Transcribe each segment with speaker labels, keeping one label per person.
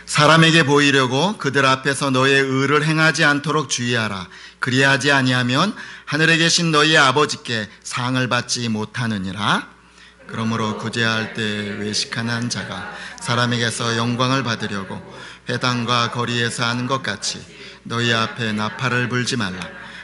Speaker 1: 사람에게 보이려고 그들 앞에서 너의 의를 행하지 않도록 주의하라. 그리하지 아니하면 하늘에 계신 너희 아버지께 상을 받지 못하느니라. 그러므로 구제할 때 외식하는 자가 사람에게서 영광을 받으려고 회당과 거리에서 하는 것 같이 너희 앞에 나팔을 불지 말라.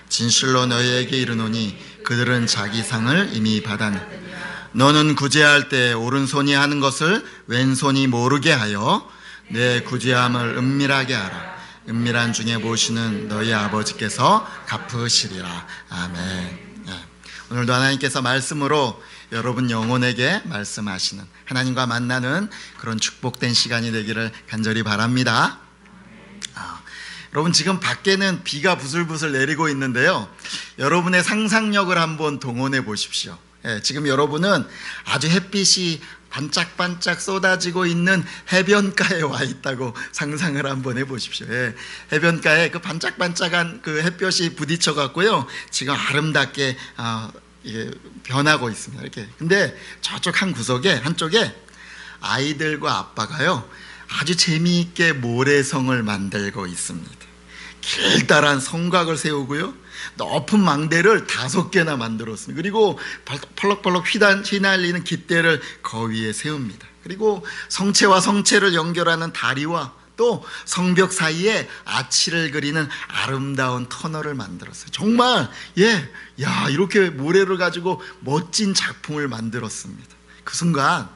Speaker 1: 진실로 너희에게 이르노니 그들은 자기 상을 이미 받았느니라. 너는 구제할 때 오른손이 하는 것을 왼손이 모르게 하여 내 구제함을 은밀하게 하라. 은밀한 중에 보시는 너희 아버지께서 갚으시리라. 아멘. 오늘도 하나님께서 말씀으로 여러분 영혼에게 말씀하시는, 하나님과 만나는 그런 축복된 시간이 되기를 간절히 바랍니다. 여러분, 지금 밖에는 비가 부슬부슬 내리고 있는데요, 여러분의 상상력을 한번 동원해 보십시오. 지금 여러분은 아주 햇빛이 반짝반짝 쏟아지고 있는 해변가에 와 있다고 상상을 한번 해보십시오. 해변가에 그 반짝반짝한 그 햇볕이 부딪혀 갖고요, 지금 아름답게 이게 변하고 있습니다. 이렇게. 근데 저쪽 한쪽에 아이들과 아빠가요, 아주 재미있게 모래성을 만들고 있습니다. 길다란 성곽을 세우고요, 높은 망대를 5개나 만들었습니다. 그리고 펄럭펄럭 휘날리는 깃대를 그 위에 세웁니다. 그리고 성체와 성체를 연결하는 다리와 또 성벽 사이에 아치를 그리는 아름다운 터널을 만들었어요. 정말 이렇게 모래를 가지고 멋진 작품을 만들었습니다. 그 순간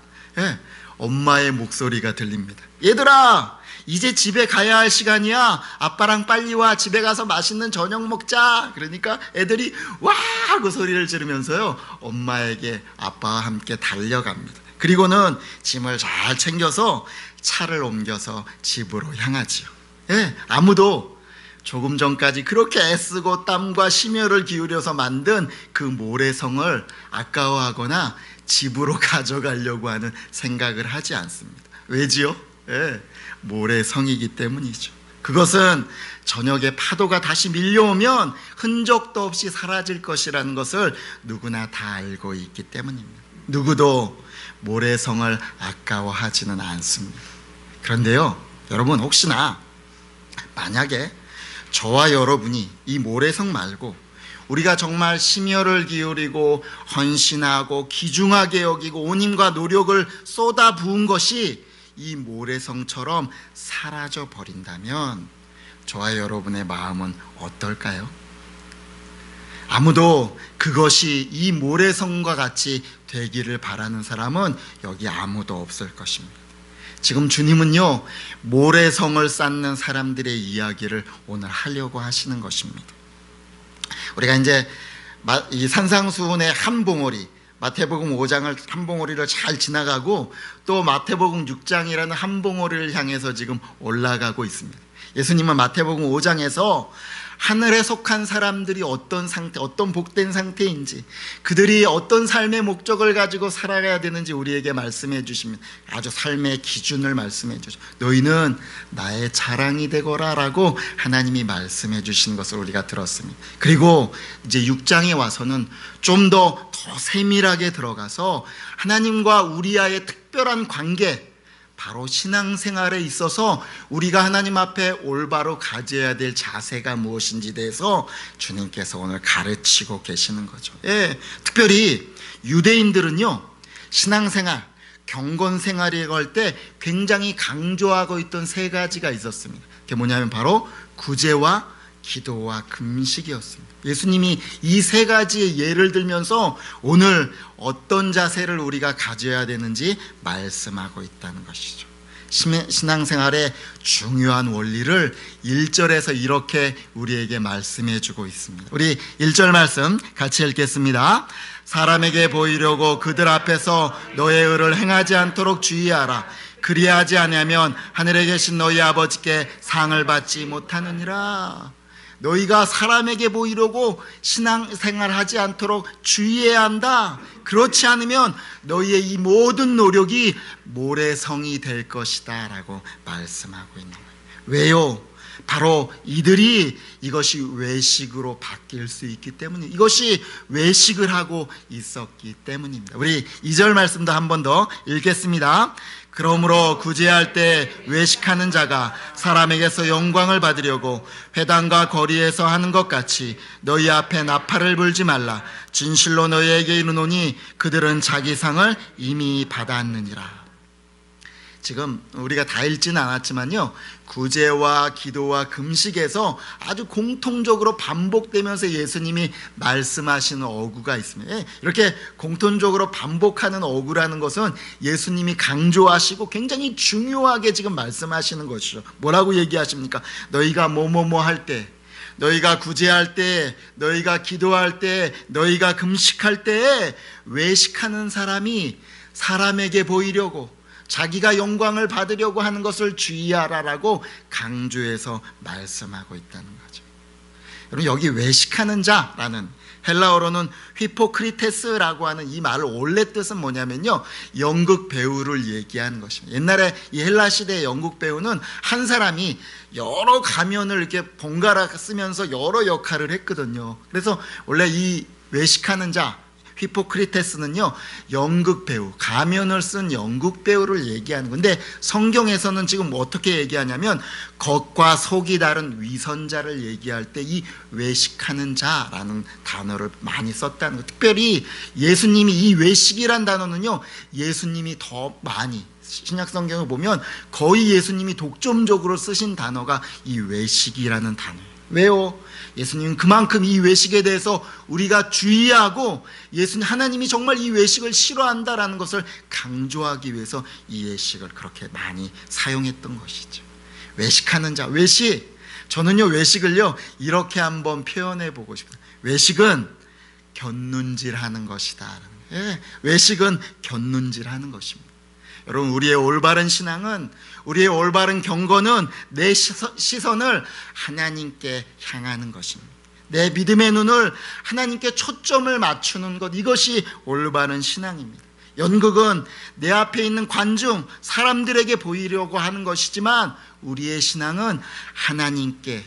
Speaker 1: 엄마의 목소리가 들립니다. 얘들아, 이제 집에 가야 할 시간이야. 아빠랑 빨리 와. 집에 가서 맛있는 저녁 먹자. 그러니까 애들이 와 하고 소리를 지르면서요, 엄마에게 아빠와 함께 달려갑니다. 그리고는 짐을 잘 챙겨서 차를 옮겨서 집으로 향하지요. 아무도 조금 전까지 그렇게 애쓰고 땀과 심혈을 기울여서 만든 그 모래성을 아까워하거나 집으로 가져가려고 하는 생각을 하지 않습니다. 왜지요? 모래성이기 때문이죠. 그것은 저녁에 파도가 다시 밀려오면 흔적도 없이 사라질 것이라는 것을 누구나 다 알고 있기 때문입니다. 누구도 모래성을 아까워하지는 않습니다. 그런데요, 여러분, 혹시나 만약에 저와 여러분이 이 모래성 말고 우리가 정말 심혈을 기울이고 헌신하고 귀중하게 여기고 온 힘과 노력을 쏟아 부은 것이 이 모래성처럼 사라져 버린다면 저와 여러분의 마음은 어떨까요? 아무도 그것이 이 모래성과 같이 되기를 바라는 사람은 여기 아무도 없을 것입니다. 지금 주님은요, 모래성을 쌓는 사람들의 이야기를 오늘 하려고 하시는 것입니다. 우리가 이제 이 산상수훈의 한 봉우리, 마태복음 5장을 한 봉우리를 잘 지나가고 또 마태복음 6장이라는 한 봉우리를 향해서 지금 올라가고 있습니다. 예수님은 마태복음 5장에서 하늘에 속한 사람들이 어떤 상태, 어떤 복된 상태인지, 그들이 어떤 삶의 목적을 가지고 살아가야 되는지 우리에게 말씀해 주시면, 아주 삶의 기준을 말씀해 주죠. 너희는 나의 자랑이 되거라 라고 하나님이 말씀해 주신 것을 우리가 들었습니다. 그리고 이제 6장에 와서는 좀 더 세밀하게 들어가서 하나님과 우리와의 특별한 관계, 바로 신앙생활에 있어서 우리가 하나님 앞에 올바로 가져야 될 자세가 무엇인지 대해서 주님께서 오늘 가르치고 계시는 거죠. 특별히 유대인들은요, 신앙생활, 경건생활에 걸 때 굉장히 강조하고 있던 3가지가 있었습니다. 그게 뭐냐면 바로 구제와 기도와 금식이었습니다. 예수님이 이 3가지의 예를 들면서 오늘 어떤 자세를 우리가 가져야 되는지 말씀하고 있다는 것이죠. 신앙생활의 중요한 원리를 1절에서 이렇게 우리에게 말씀해 주고 있습니다. 우리 1절 말씀 같이 읽겠습니다. 사람에게 보이려고 그들 앞에서 너의 의를 행하지 않도록 주의하라. 그리하지 아니하면 하늘에 계신 너희 아버지께 상을 받지 못하느니라. 너희가 사람에게 보이려고 신앙생활 하지 않도록 주의해야 한다. 그렇지 않으면 너희의 이 모든 노력이 모래성이 될 것이다 라고 말씀하고 있는 거예요. 왜요? 바로 이들이 이것이 외식으로 바뀔 수 있기 때문입니다. 이것이 외식을 하고 있었기 때문입니다. 우리 2절 말씀도 한 번 더 읽겠습니다. 그러므로 구제할 때 외식하는 자가 사람에게서 영광을 받으려고 회당과 거리에서 하는 것 같이 너희 앞에 나팔을 불지 말라. 진실로 너희에게 이르노니 그들은 자기 상을 이미 받았느니라. 지금 우리가 다 읽지는 않았지만요, 구제와 기도와 금식에서 아주 공통적으로 반복되면서 예수님이 말씀하시는 어구가 있습니다. 이렇게 공통적으로 반복하는 어구라는 것은 예수님이 강조하시고 굉장히 중요하게 지금 말씀하시는 것이죠. 뭐라고 얘기하십니까? 너희가 뭐뭐뭐 할 때, 너희가 구제할 때, 너희가 기도할 때, 너희가 금식할 때에 외식하는 사람이 사람에게 보이려고, 자기가 영광을 받으려고 하는 것을 주의하라라고 강조해서 말씀하고 있다는 거죠. 여러분, 여기 외식하는 자라는 헬라어로는 휘포크리테스라고 하는 이 말을 원래 뜻은 뭐냐면요, 연극 배우를 얘기하는 것입니다. 옛날에 이 헬라 시대의 연극 배우는 한 사람이 여러 가면을 이렇게 번갈아 쓰면서 여러 역할을 했거든요. 그래서 원래 이 외식하는 자, 히포크리테스는요, 연극 배우, 가면을 쓴 연극 배우를 얘기하는 건데, 성경에서는 지금 어떻게 얘기하냐면 겉과 속이 다른 위선자를 얘기할 때 이 외식하는 자라는 단어를 많이 썼다는 거. 특별히 예수님이 이 외식이란 단어는요, 예수님이 더 많이, 신약 성경을 보면 거의 예수님이 독점적으로 쓰신 단어가 이 외식이라는 단어예요. 왜요? 예수님은 그만큼 이 외식에 대해서 우리가 주의하고 하나님이 정말 이 외식을 싫어한다라는 것을 강조하기 위해서 이 외식을 그렇게 많이 사용했던 것이죠. 외식하는 자, 외식. 저는요, 외식을요, 이렇게 한번 표현해 보고 싶어요. 외식은 곁눈질하는 것이다. 외식은 곁눈질하는 것입니다. 여러분, 우리의 올바른 신앙은, 우리의 올바른 경건은 내 시선을 하나님께 향하는 것입니다. 내 믿음의 눈을 하나님께 초점을 맞추는 것, 이것이 올바른 신앙입니다. 연극은 내 앞에 있는 관중, 사람들에게 보이려고 하는 것이지만 우리의 신앙은 하나님께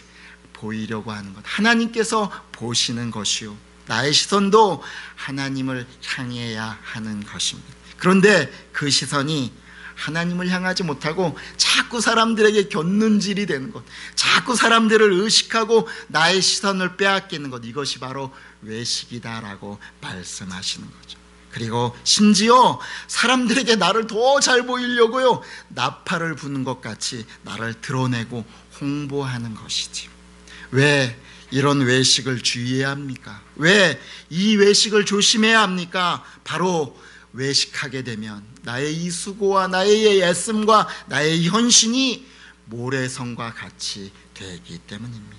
Speaker 1: 보이려고 하는 것, 하나님께서 보시는 것이요, 나의 시선도 하나님을 향해야 하는 것입니다. 그런데 그 시선이 하나님을 향하지 못하고 자꾸 사람들에게 곁눈질이 되는 것, 자꾸 사람들을 의식하고 나의 시선을 빼앗기는 것, 이것이 바로 외식이다라고 말씀하시는 거죠. 그리고 심지어 사람들에게 나를 더 잘 보이려고요, 나팔을 부는 것 같이 나를 드러내고 홍보하는 것이지. 왜 이런 외식을 주의해야 합니까? 왜 이 외식을 조심해야 합니까? 바로 외식하게 되면 나의 이 수고와 나의 애씀과 나의 헌신이 모래성과 같이 되기 때문입니다.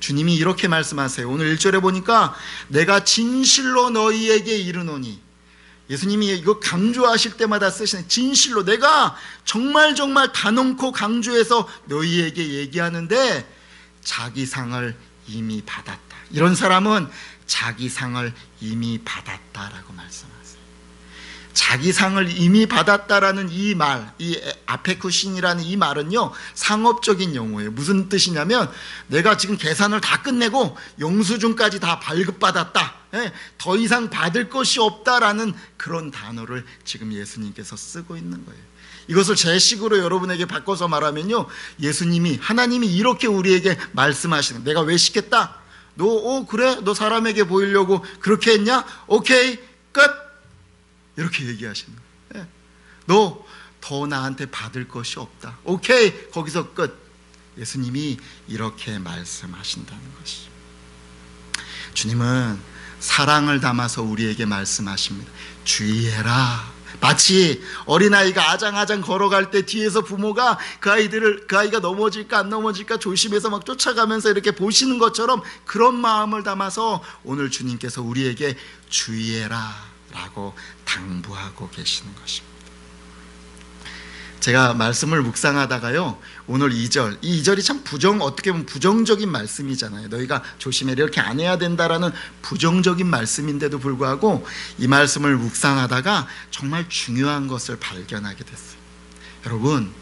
Speaker 1: 주님이 이렇게 말씀하세요. 오늘 1절에 보니까 내가 진실로 너희에게 이르노니, 예수님이 이거 강조하실 때마다 쓰시는 진실로, 내가 정말 단언코 강조해서 너희에게 얘기하는데 자기 상을 이미 받았다. 이런 사람은 자기 상을 이미 받았다라고 말씀하세요. 자기 상을 이미 받았다라는 이 말, 이 아페쿠신이라는 이 말은요, 상업적인 용어예요. 무슨 뜻이냐면 내가 지금 계산을 다 끝내고 영수증까지 다 발급받았다, 더 이상 받을 것이 없다라는 그런 단어를 지금 예수님께서 쓰고 있는 거예요. 이것을 제 식으로 여러분에게 바꿔서 말하면요, 예수님이, 하나님이 이렇게 우리에게 말씀하시는, 내가 외식했다, 너 그래? 너 사람에게 보이려고 그렇게 했냐? 오케이, 끝. 이렇게 얘기하시는 거예요. 너 더 나한테 받을 것이 없다. 오케이, 거기서 끝. 예수님이 이렇게 말씀하신다는 것이죠. 주님은 사랑을 담아서 우리에게 말씀하십니다. 주의해라. 마치 어린아이가 아장아장 걸어갈 때 뒤에서 부모가 그 아이가 넘어질까 안 넘어질까 조심해서 막 쫓아가면서 이렇게 보시는 것처럼, 그런 마음을 담아서 오늘 주님께서 우리에게 주의해라 라고 당부하고 계시는 것입니다. 제가 말씀을 묵상하다가요, 오늘 2절, 이 2절이 참 어떻게 보면 부정적인 말씀이잖아요. 너희가 조심해, 이렇게 안 해야 된다라는 부정적인 말씀인데도 불구하고 이 말씀을 묵상하다가 정말 중요한 것을 발견하게 됐어요. 여러분,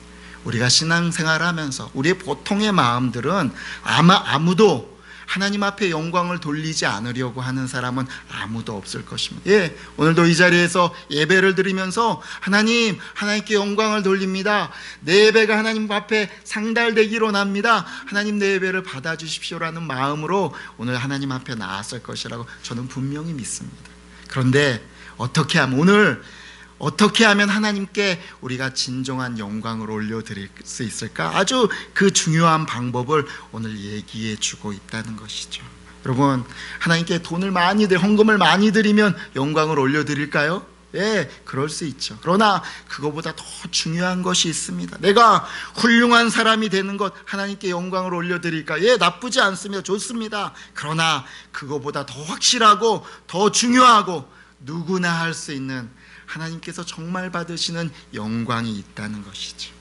Speaker 1: 우리가 신앙생활을 하면서 우리의 보통의 마음들은 아무도 하나님 앞에 영광을 돌리지 않으려고 하는 사람은 아무도 없을 것입니다. 예, 오늘도 이 자리에서 예배를 드리면서 하나님께 영광을 돌립니다. 내 예배가 하나님 앞에 상달되기로 납니다. 하나님 내 예배를 받아주십시오라는 마음으로 오늘 하나님 앞에 나았을 것이라고 저는 분명히 믿습니다. 그런데 어떻게 하면 하나님께 우리가 진정한 영광을 올려드릴 수 있을까? 아주 그 중요한 방법을 오늘 얘기해 주고 있다는 것이죠. 여러분, 하나님께 헌금을 많이 드리면 영광을 올려드릴까요? 예, 그럴 수 있죠. 그러나 그거보다 더 중요한 것이 있습니다. 내가 훌륭한 사람이 되는 것, 하나님께 영광을 올려드릴까? 예, 나쁘지 않습니다. 좋습니다. 그러나 그거보다 더 확실하고 더 중요하고 누구나 할 수 있는 하나님께서 정말 받으시는 영광이 있다는 것이죠.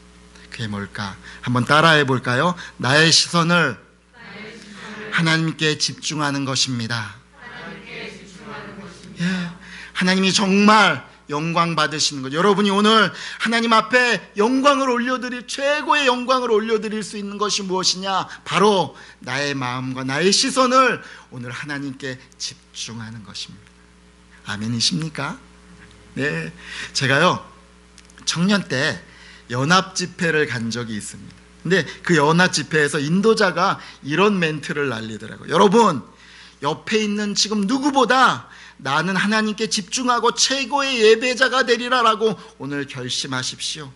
Speaker 1: 그게 뭘까? 한번 따라해 볼까요? 나의 시선을 하나님께 집중하는 것입니다. 예, 하나님이 정말 영광 받으시는 것. 여러분이 오늘 하나님 앞에 최고의 영광을 올려드릴 수 있는 것이 무엇이냐? 바로 나의 마음과 나의 시선을 오늘 하나님께 집중하는 것입니다. 아멘이십니까? 네, 제가요 청년 때 연합 집회를 간 적이 있습니다. 근데 그 연합 집회에서 인도자가 이런 멘트를 날리더라고요. 여러분, 옆에 있는 지금 누구보다 나는 하나님께 집중하고 최고의 예배자가 되리라라고 오늘 결심하십시오.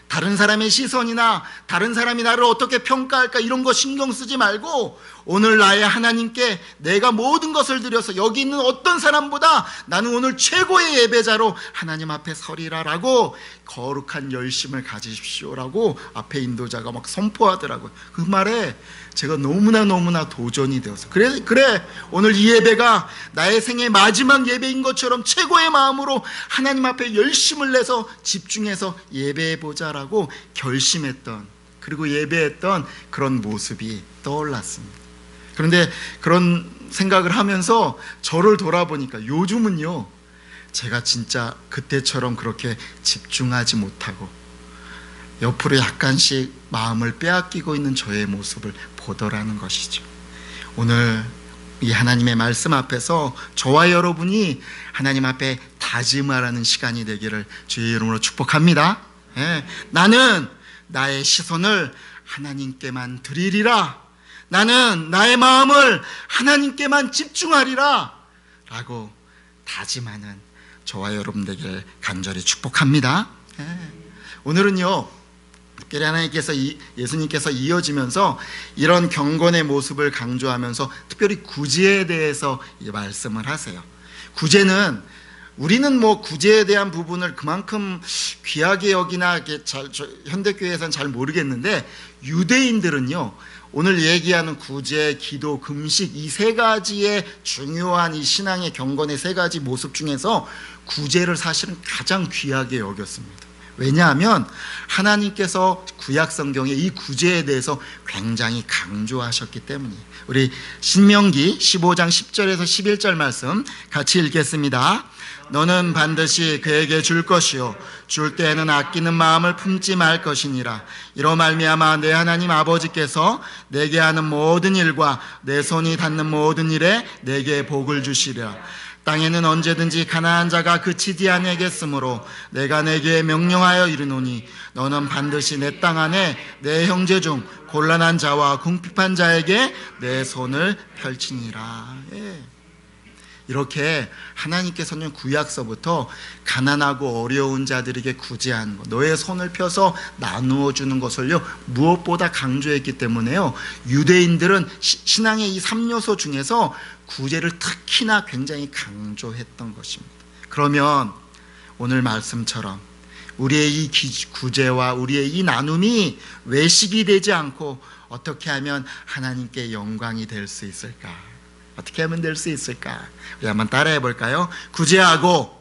Speaker 1: 다른 사람의 시선이나 다른 사람이 나를 어떻게 평가할까 이런 거 신경 쓰지 말고 오늘 나의 하나님께 내가 모든 것을 드려서 여기 있는 어떤 사람보다 나는 오늘 최고의 예배자로 하나님 앞에 서리라라고 거룩한 열심을 가지십시오라고 앞에 인도자가 막 선포하더라고요. 그 말에 제가 너무나 도전이 되어서 그래 오늘 이 예배가 나의 생애 마지막 예배인 것처럼 최고의 마음으로 하나님 앞에 열심을 내서 집중해서 예배해보자라고 결심했던, 그리고 예배했던 그런 모습이 떠올랐습니다. 그런데 그런 생각을 하면서 저를 돌아보니까 요즘은요, 제가 진짜 그때처럼 그렇게 집중하지 못하고 옆으로 약간씩 마음을 빼앗기고 있는 저의 모습을 보더라는 것이죠. 오늘 이 하나님의 말씀 앞에서 저와 여러분이 하나님 앞에 다짐하라는 시간이 되기를 주의 이름으로 축복합니다. 예, 나는 나의 시선을 하나님께만 드리리라, 나는 나의 마음을 하나님께만 집중하리라 라고 다짐하는 저와 여러분 되길 간절히 축복합니다. 예, 오늘은요 특별히 하나님께서 예수님께서 이어지면서 이런 경건의 모습을 강조하면서 특별히 구제에 대해서 말씀을 하세요. 구제는, 우리는 구제에 대한 부분을 그만큼 귀하게 여기나 현대교회에서는 잘 모르겠는데, 유대인들은요 오늘 얘기하는 구제, 기도, 금식 이 세 가지의 중요한 이 신앙의 경건의 세 가지 모습 중에서 구제를 사실은 가장 귀하게 여겼습니다. 왜냐하면 하나님께서 구약 성경에 이 구제에 대해서 굉장히 강조하셨기 때문이에요. 우리 신명기 15장 10절에서 11절 말씀 같이 읽겠습니다. 너는 반드시 그에게 줄 것이요 줄 때에는 아끼는 마음을 품지 말 것이니라. 이로 말미암아 내 하나님 아버지께서 내게 하는 모든 일과 내 손이 닿는 모든 일에 내게 복을 주시리라. 땅에는 언제든지 가난한 자가 그치지 아니하겠으므로 내가 내게 명령하여 이르노니 너는 반드시 내 땅 안에 내 형제 중 곤란한 자와 궁핍한 자에게 내 손을 펼치니라. 예. 이렇게 하나님께서는 구약서부터 가난하고 어려운 자들에게 구제하는 것, 너의 손을 펴서 나누어 주는 것을요 무엇보다 강조했기 때문에요, 유대인들은 신앙의 이 3요소 중에서 구제를 특히나 굉장히 강조했던 것입니다. 그러면 오늘 말씀처럼 우리의 이 구제와 우리의 이 나눔이 외식이 되지 않고 어떻게 하면 하나님께 영광이 될 수 있을까? 어떻게 하면 될 수 있을까? 우리 한번 따라해 볼까요? 구제하고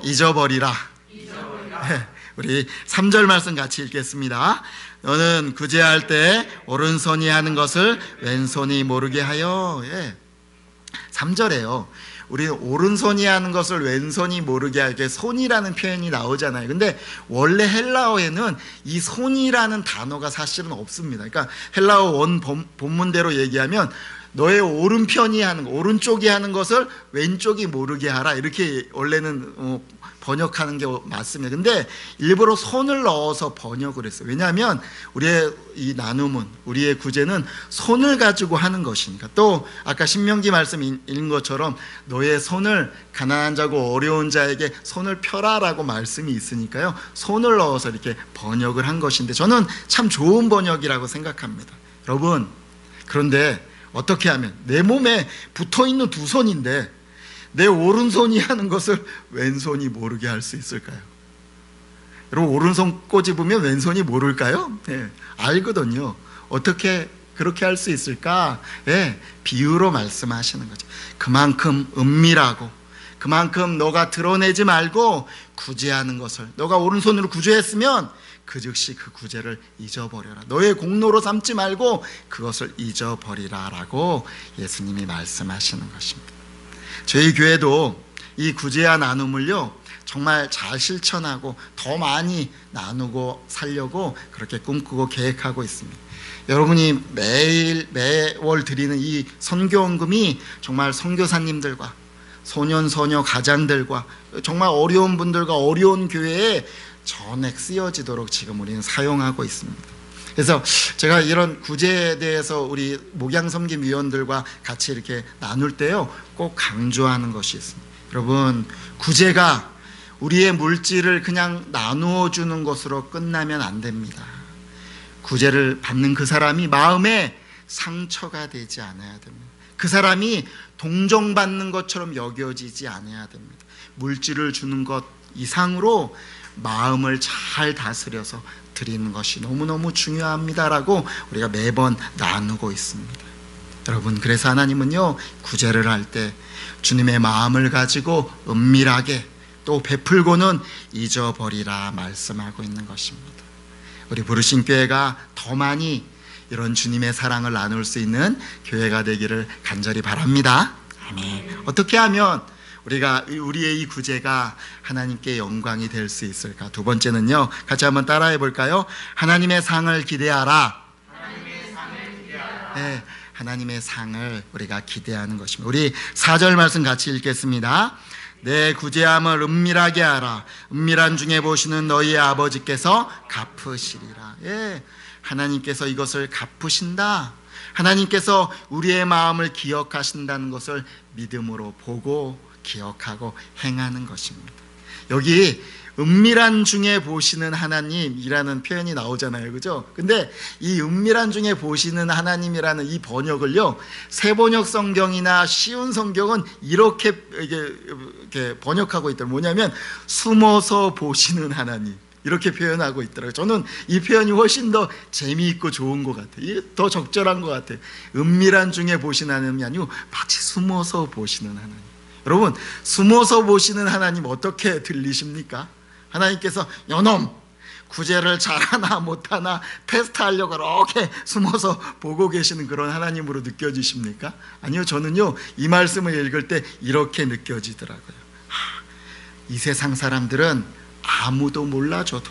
Speaker 1: 잊어버리라. 네, 우리 3절 말씀 같이 읽겠습니다. 너는 구제할 때 오른손이 하는 것을 왼손이 모르게 하여. 예. 3절에요 우리는 오른손이 하는 것을 왼손이 모르게 하게 손이라는 표현이 나오잖아요. 근데 원래 헬라어에는 이 손이라는 단어가 사실은 없습니다. 그러니까 헬라어 원 본문대로 얘기하면 너의 오른편이 하는 거, 오른쪽이 하는 것을 왼쪽이 모르게 하라, 이렇게 원래는 번역하는 게 맞습니다. 근데 일부러 손을 넣어서 번역을 했어요. 왜냐하면 우리의 이 나눔은, 우리의 구제는 손을 가지고 하는 것이니까. 또 아까 신명기 말씀 읽은 것처럼 너의 손을 가난한 자고 어려운 자에게 손을 펴라라고 말씀이 있으니까요, 손을 넣어서 이렇게 번역을 한 것인데 저는 참 좋은 번역이라고 생각합니다. 여러분, 그런데 어떻게 하면 내 몸에 붙어있는 두 손인데 내 오른손이 하는 것을 왼손이 모르게 할 수 있을까요? 여러분, 오른손 꼬집으면 왼손이 모를까요? 네, 알거든요. 어떻게 그렇게 할 수 있을까? 네, 비유로 말씀하시는 거죠. 그만큼 은밀하고, 그만큼 너가 드러내지 말고 구제하는 것을, 너가 오른손으로 구제했으면 그 즉시 그 구제를 잊어버려라. 너의 공로로 삼지 말고 그것을 잊어버리라 라고 예수님이 말씀하시는 것입니다. 저희 교회도 이 구제와 나눔을요, 정말 잘 실천하고 더 많이 나누고 살려고 그렇게 꿈꾸고 계획하고 있습니다. 여러분이 매월 드리는 이 선교원금이 정말 선교사님들과 소년 소녀 가장들과 정말 어려운 분들과 어려운 교회에 전액 쓰여지도록 지금 우리는 사용하고 있습니다. 그래서 제가 이런 구제에 대해서 우리 목양섬김위원들과 같이 이렇게 나눌 때요, 꼭 강조하는 것이 있습니다. 여러분, 구제가 우리의 물질을 그냥 나누어 주는 것으로 끝나면 안 됩니다. 구제를 받는 그 사람이 마음에 상처가 되지 않아야 됩니다. 그 사람이 동정받는 것처럼 여겨지지 않아야 됩니다. 물질을 주는 것 이상으로 마음을 잘 다스려서 드리는 것이 너무너무 중요합니다라고 우리가 매번 나누고 있습니다. 여러분, 그래서 하나님은요, 구제를 할 때 주님의 마음을 가지고 은밀하게 또 베풀고는 잊어버리라 말씀하고 있는 것입니다. 우리 부르신 교회가 더 많이 이런 주님의 사랑을 나눌 수 있는 교회가 되기를 간절히 바랍니다. 아멘. 어떻게 하면 우리의 이 구제가 하나님께 영광이 될 수 있을까? 두 번째는요, 같이 한번 따라해 볼까요? 하나님의 상을 기대하라. 하나님의 상을 기대하라. 네, 하나님의 상을 우리가 기대하는 것입니다. 우리 4절 말씀 같이 읽겠습니다. 내 구제함을 은밀하게 하라. 은밀한 중에 보시는 너희의 아버지께서 갚으시리라. 예, 하나님께서 이것을 갚으신다. 하나님께서 우리의 마음을 기억하신다는 것을 믿음으로 보고 기억하고 행하는 것입니다. 여기 은밀한 중에 보시는 하나님이라는 표현이 나오잖아요, 그죠? 근데 이 은밀한 중에 보시는 하나님이라는 이 번역을요, 세번역 성경이나 쉬운 성경은 이렇게 번역하고 있더라고요. 뭐냐면 숨어서 보시는 하나님, 이렇게 표현하고 있더라고요. 저는 이 표현이 훨씬 더 재미있고 좋은 것 같아요. 더 적절한 것 같아요. 은밀한 중에 보시는 하나님이 아니고 마치 숨어서 보시는 하나님. 여러분, 숨어서 보시는 하나님 어떻게 들리십니까? 하나님께서 요놈 구제를 잘하나 못하나 테스트하려고 이렇게 숨어서 보고 계시는 그런 하나님으로 느껴지십니까? 아니요, 저는요, 이 말씀을 읽을 때 이렇게 느껴지더라고요. 이 세상 사람들은 아무도 몰라줘도,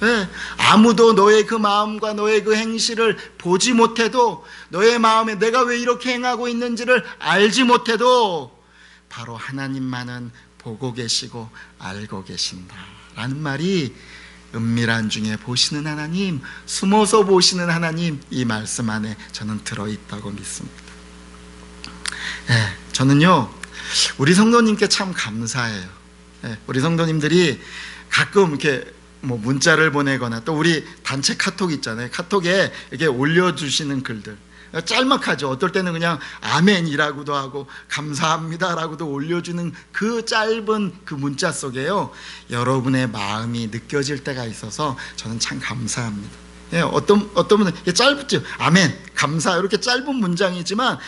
Speaker 1: 네, 아무도 너의 그 마음과 너의 그 행실을 보지 못해도, 너의 마음에 내가 왜 이렇게 행하고 있는지를 알지 못해도 바로 하나님만은 보고 계시고 알고 계신다라는 말이 은밀한 중에 보시는 하나님, 숨어서 보시는 하나님, 이 말씀 안에 저는 들어있다고 믿습니다. 네, 저는요, 우리 성도님께 참 감사해요. 네, 우리 성도님들이 가끔 이렇게 문자를 보내거나 또 우리 단체 카톡 있잖아요. 카톡에 이렇게 올려주시는 글들 짤막하죠. 어떨 때는 그냥 아멘이라고도 하고 감사합니다라고도 올려주는 그 짧은 그 문자 속에요, 여러분의 마음이 느껴질 때가 있어서 저는 참 감사합니다. 예, 어떤 분은 짧죠. 아멘, 감사, 이렇게 짧은 문장이지만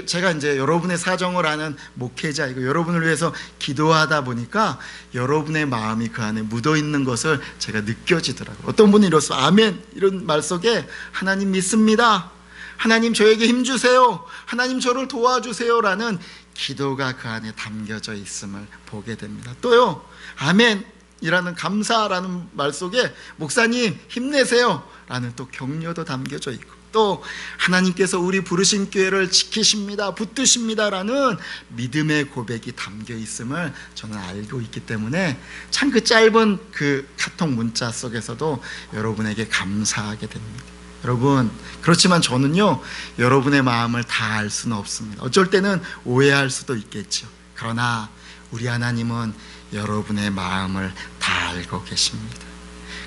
Speaker 1: 제가 이제 여러분의 사정을 아는 목회자이고 여러분을 위해서 기도하다 보니까 여러분의 마음이 그 안에 묻어 있는 것을 제가 느껴지더라고요. 어떤 분이 이렇습니다. 아멘, 이런 말 속에 하나님 믿습니다, 하나님 저에게 힘주세요, 하나님 저를 도와주세요 라는 기도가 그 안에 담겨져 있음을 보게 됩니다. 또요, 아멘이라는 감사라는 말 속에 목사님 힘내세요 라는 또 격려도 담겨져 있고, 또 하나님께서 우리 부르신 교회를 지키십니다, 붙드십니다 라는 믿음의 고백이 담겨 있음을 저는 알고 있기 때문에 참 그 짧은 그 카톡 문자 속에서도 여러분에게 감사하게 됩니다. 여러분, 그렇지만 저는요, 여러분의 마음을 다 알 수는 없습니다. 어쩔 때는 오해할 수도 있겠죠. 그러나 우리 하나님은 여러분의 마음을 다 알고 계십니다.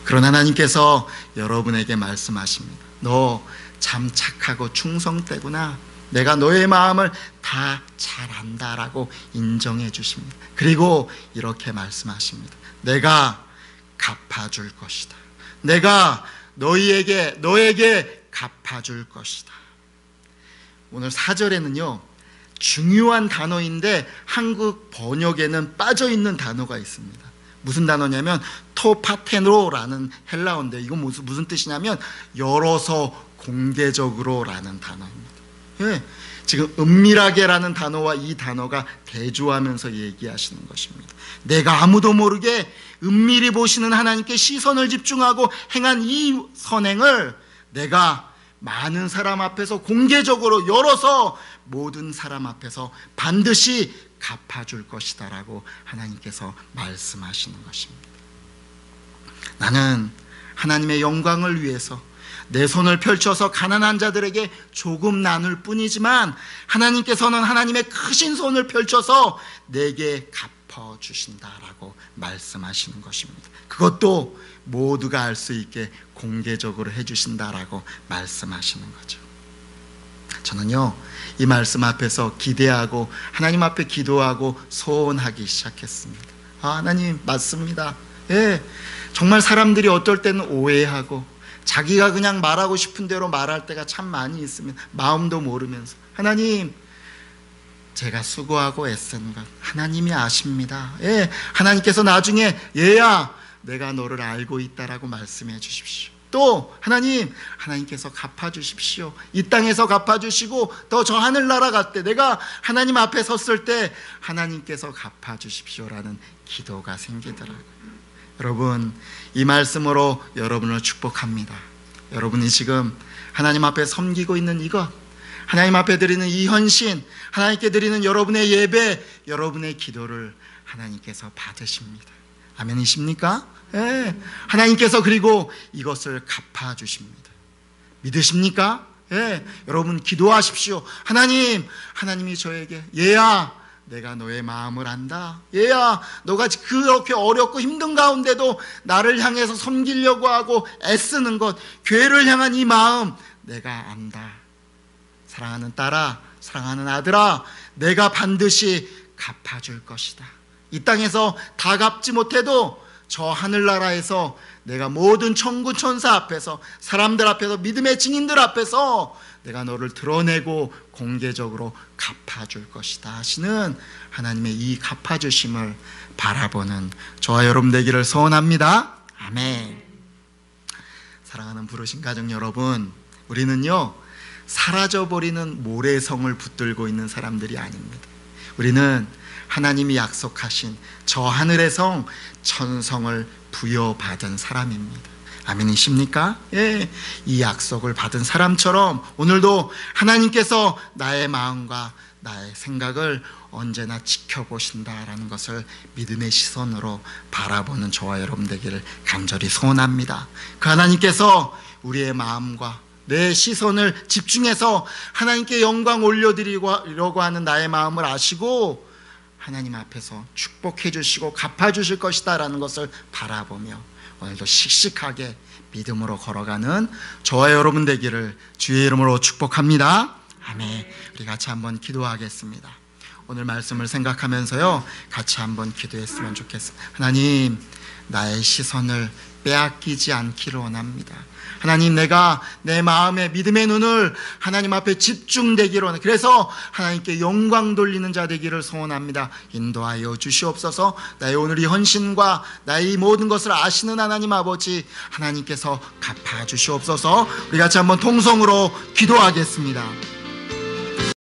Speaker 1: 그런 하나님께서 여러분에게 말씀하십니다. 너 참 착하고 충성되구나, 내가 너의 마음을 다 잘 안다라고 인정해 주십니다. 그리고 이렇게 말씀하십니다. 내가 갚아줄 것이다. 내가 너에게 갚아줄 것이다. 오늘 4절에는요, 중요한 단어인데 한국 번역에는 빠져있는 단어가 있습니다. 무슨 단어냐면 토파테노라는 헬라어인데, 이건 무슨 뜻이냐면 열어서 공개적으로 라는 단어입니다. 예, 지금 은밀하게라는 단어와 이 단어가 대조하면서 얘기하시는 것입니다. 내가 아무도 모르게 은밀히 보시는 하나님께 시선을 집중하고 행한 이 선행을 내가 많은 사람 앞에서 공개적으로 열어서 모든 사람 앞에서 반드시 갚아줄 것이다 라고 하나님께서 말씀하시는 것입니다. 나는 하나님의 영광을 위해서 내 손을 펼쳐서 가난한 자들에게 조금 나눌 뿐이지만, 하나님께서는 하나님의 크신 손을 펼쳐서 내게 갚아주신다라고 말씀하시는 것입니다. 그것도 모두가 알 수 있게 공개적으로 해주신다라고 말씀하시는 거죠. 저는요, 이 말씀 앞에서 기대하고 하나님 앞에 기도하고 소원하기 시작했습니다. 하나님, 맞습니다. 예, 정말 사람들이 어떨 때는 오해하고 자기가 그냥 말하고 싶은 대로 말할 때가 참 많이 있으면 마음도 모르면서, 하나님, 제가 수고하고 애쓴 것 하나님이 아십니다. 예, 하나님께서 나중에 얘야, 내가 너를 알고 있다라고 말씀해 주십시오. 또 하나님께서 갚아주십시오. 이 땅에서 갚아주시고 또 저 하늘나라 갈 때, 내가 하나님 앞에 섰을 때 하나님께서 갚아주십시오라는 기도가 생기더라고요. 여러분, 이 말씀으로 여러분을 축복합니다. 여러분이 지금 하나님 앞에 섬기고 있는 이것, 하나님 앞에 드리는 이 헌신, 하나님께 드리는 여러분의 예배, 여러분의 기도를 하나님께서 받으십니다. 아멘이십니까? 예. 하나님께서 그리고 이것을 갚아주십니다. 믿으십니까? 예. 여러분 기도하십시오. 하나님이 저에게, 얘야, 내가 너의 마음을 안다. 얘야, 너가 그렇게 어렵고 힘든 가운데도 나를 향해서 섬기려고 하고 애쓰는 것, 교회를 향한 이 마음 내가 안다. 사랑하는 딸아, 사랑하는 아들아, 내가 반드시 갚아줄 것이다. 이 땅에서 다 갚지 못해도 저 하늘나라에서 내가 모든 천군 천사 앞에서, 사람들 앞에서, 믿음의 증인들 앞에서 내가 너를 드러내고 공개적으로 갚아줄 것이다 하시는 하나님의 이 갚아주심을 바라보는 저와 여러분 되기를 소원합니다. 아멘. 사랑하는 부르신 가정 여러분, 우리는요, 사라져버리는 모래성을 붙들고 있는 사람들이 아닙니다. 우리는 하나님이 약속하신 저 하늘의 성, 천성을 부여받은 사람입니다. 아멘이십니까? 예, 이 약속을 받은 사람처럼 오늘도 하나님께서 나의 마음과 나의 생각을 언제나 지켜보신다라는 것을 믿음의 시선으로 바라보는 저와 여러분 되기를 간절히 소원합니다. 그 하나님께서 우리의 마음과 내 시선을 집중해서 하나님께 영광 올려드리려고 하는 나의 마음을 아시고 하나님 앞에서 축복해 주시고 갚아 주실 것이다 라는 것을 바라보며 오늘도 씩씩하게 믿음으로 걸어가는 저와 여러분 되기를 주의 이름으로 축복합니다. 아멘. 우리 같이 한번 기도하겠습니다. 오늘 말씀을 생각하면서요, 같이 한번 기도했으면 좋겠습니다. 하나님, 나의 시선을 빼앗기지 않기를 원합니다. 하나님, 내가 내 마음의 믿음의 눈을 하나님 앞에 집중되기를 원합니다. 그래서 하나님께 영광 돌리는 자 되기를 소원합니다. 인도하여 주시옵소서. 나의 오늘 이 헌신과 나의 이 모든 것을 아시는 하나님 아버지, 하나님께서 갚아 주시옵소서. 우리 같이 한번 통성으로 기도하겠습니다.